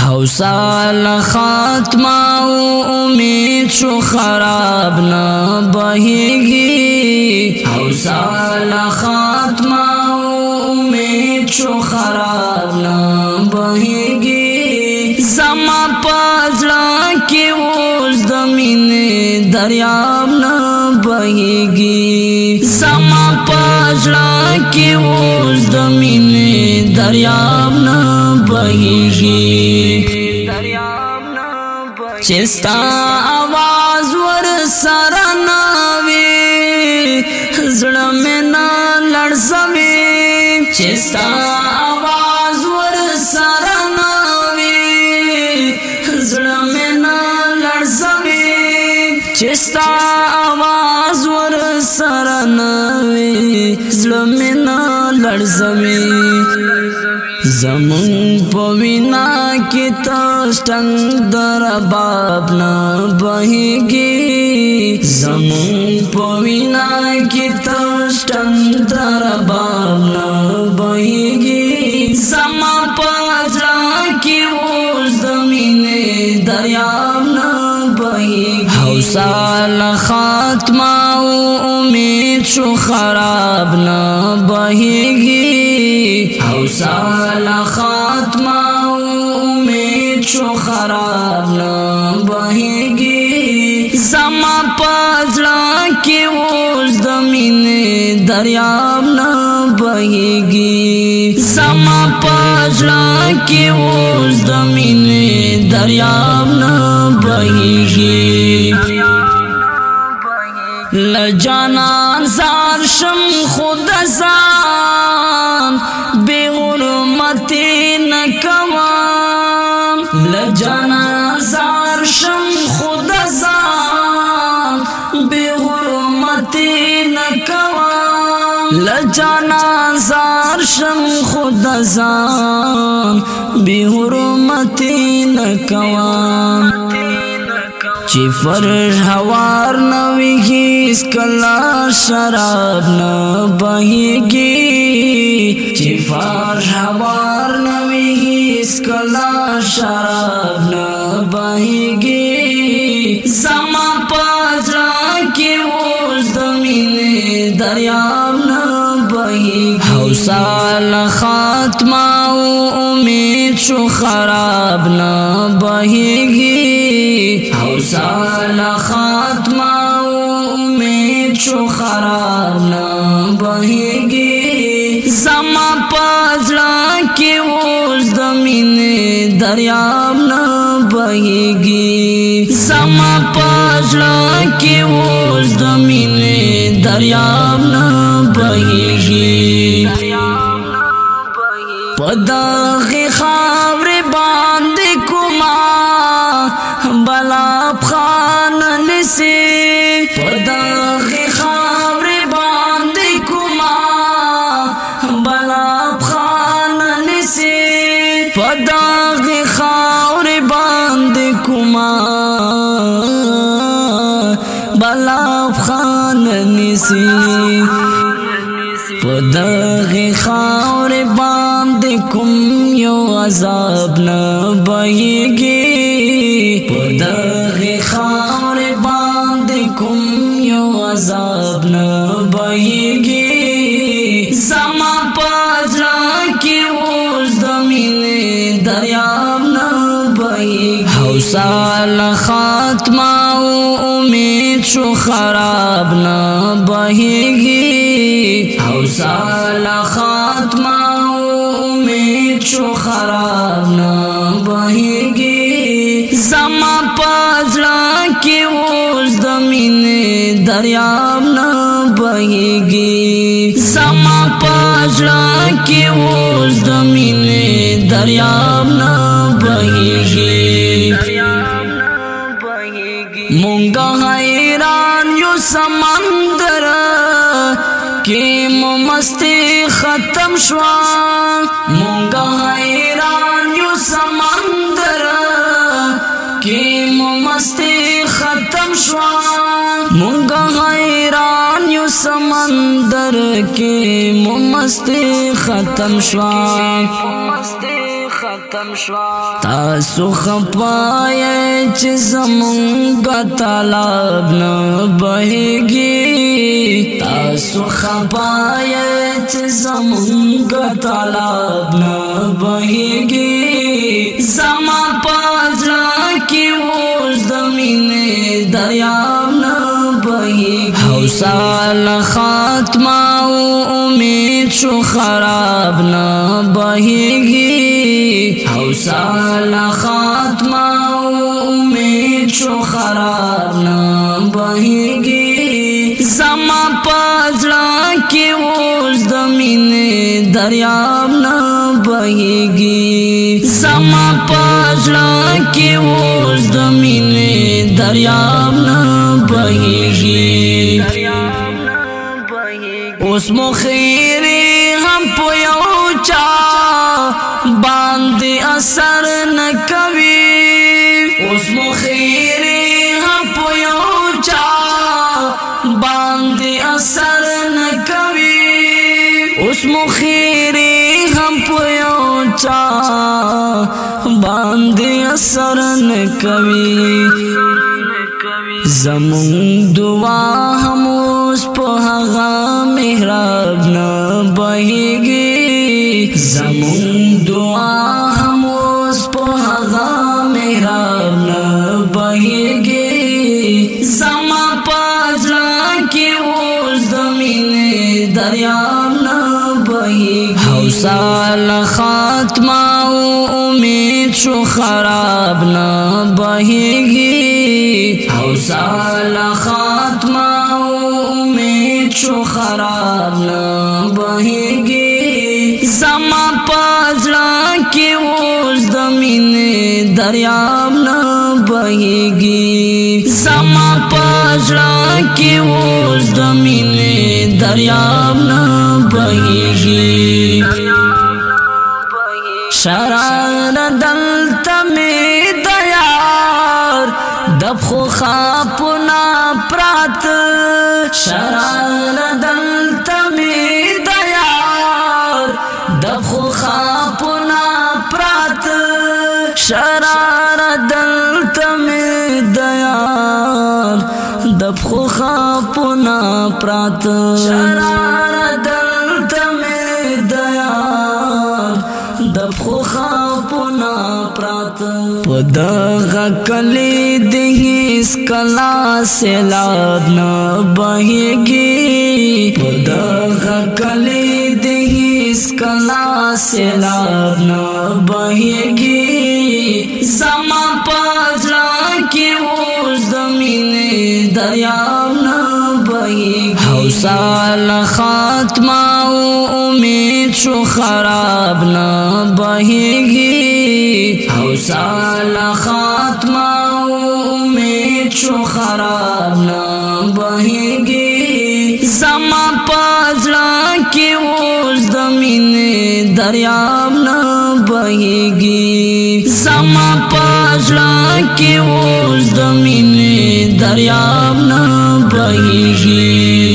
حوصله ختمه او امید شو خراب نه بهیږي حوصله ختمه او امید شو خراب نه بهیږي زما پزړه کې اوس د مینې دریاب نه بهیږي زما پزړه کې اوس د مینې دریاب نه بهیږي چې ستا आवाज ور سره نه وي زړه مې نه لړزوي چې ستا आवाज ور سره نه وي زړه مې نه لړزوي چې ستا आवाज ور سره نه وي زړه مې نه لړزوي زمون پوینا کی تشتنگ در باب نہ بہیگی زمون پوینا کی تشتنگ در باب نہ بہیگی زما پزړه کی اوس زمین دریاب نہ بہیگی حوصله ختمه او امید شو خراب نہ بہیگی حوصله ختمه او امید شو خراب نه بهیږي زما پزړه کې اوس د مینې دریاب نه بهیږي زما پزړه کې اوس د مینې دریاب نه بهیږي لجانان زار شم خود ځان بے غرمتی نکوام لجانا زار شم خود ځان بے غرمتی نکوام لجانا زار شم خود ځان بے غرمتی نکوام چې فرش هوار نوی هیڅ کلا شراب نه بهیږي چې فرش هوار نوی هیڅ کلا شراب نه بهیږي زما پزړه کې اوس د مینې دریاب نه بهیږي حوصله ختمه او امید شو خراب نه بهیږي حوصله ختمه او امید شو خراب نه بهیږي زما پزړه کې اوس د مینې دریاب نه بهیږي زما پزړه کې اوس د مینې دریاب نه بهیږي په دغه خاورې باندې کومه بلا خان نسی په دغه خاورې باندې کومه بلا خان نسی په دغه خاورې باندې کومه بلا خان نسی په دغه خاورې باندې کوم یو عذاب نه بهیږي په دغه خاورې باندې کوم یو عذاب نه بهیږي زما پزړه کې اوس د مینې دریاب نه بهیږي حوصله ختمه او امید شو خراب نه بهیږي حوصله ختمه او امید شو خراب نه بهیږي زما پزړه کې اوس د مینې دریاب نه بهیږي زما پزړه کې اوس د مینې دریاب نه بهیږي مونږه حیران یو سمندر کې مو مستی ختم شوا مونږه حیران یو سمندر کې مو مستی ختم شوا مونږه حیران یو سمندر کې مو مستی ختم شوا ختم شوا تاسو خپای چې زمونږ طلب نه بهږي تاسو خپای چې زمونږ طلب نه بهږي زما پازړه کې اوس د مینې دریاب نه بهږي حوصله ختمه او امید شو خراب نه بهږي حوصله ختمه او امید شو خراب نه بهږي زما پازړه کې اوس د مینې دریاب نه بهږي زما پازړه کې اوس د مینې دریاب نه بهږي اوس مو خیری هم په یو چا باندې اثر نه کوي اوس مو خیری هم په یو چا باندې اثر نه کوي اوس مو خیری هم په یو چا باندې اثر نه کوي زمون دعا هم اوس په هغه محراب نه بهږي زمون دعا هم اوس په هغه محراب نه بهږي زما پازړه کې اوس د مینې دریاب نه بهږي حوصله ختمه او امید شو خراب نه بهږي حوصله ختمه او امید شو خراب نه بهږي زما پازړه کې اوس د مینې دریاب نه بهږي زما پازړه کې اوس د مینې دریاب نه بهږي شرار دلته مې د یار دبخو خاپنا پرات شرار دلته مې د یار دبخو خاپنا پرات شرار دلته مې د یار دبخو خاپنا پرات شرار دلته مې د یار دبخو خاپنا پرات پدغه کلی د هیڅ کلا سیلاب نه بهږي پدغه کلی د هیڅ کلا سیلاب نه بهږي زما پازړه کې اوس د مینې دریاب نه بهږي حوصله ختمه او امید شو خراب نه بهږي حوصله ختمه او امید شو خراب نه بهږي زما پازړه کې اوس د مینې دریاب نه بهږي زما پازړه کې اوس د مینې دریاب نه بهږي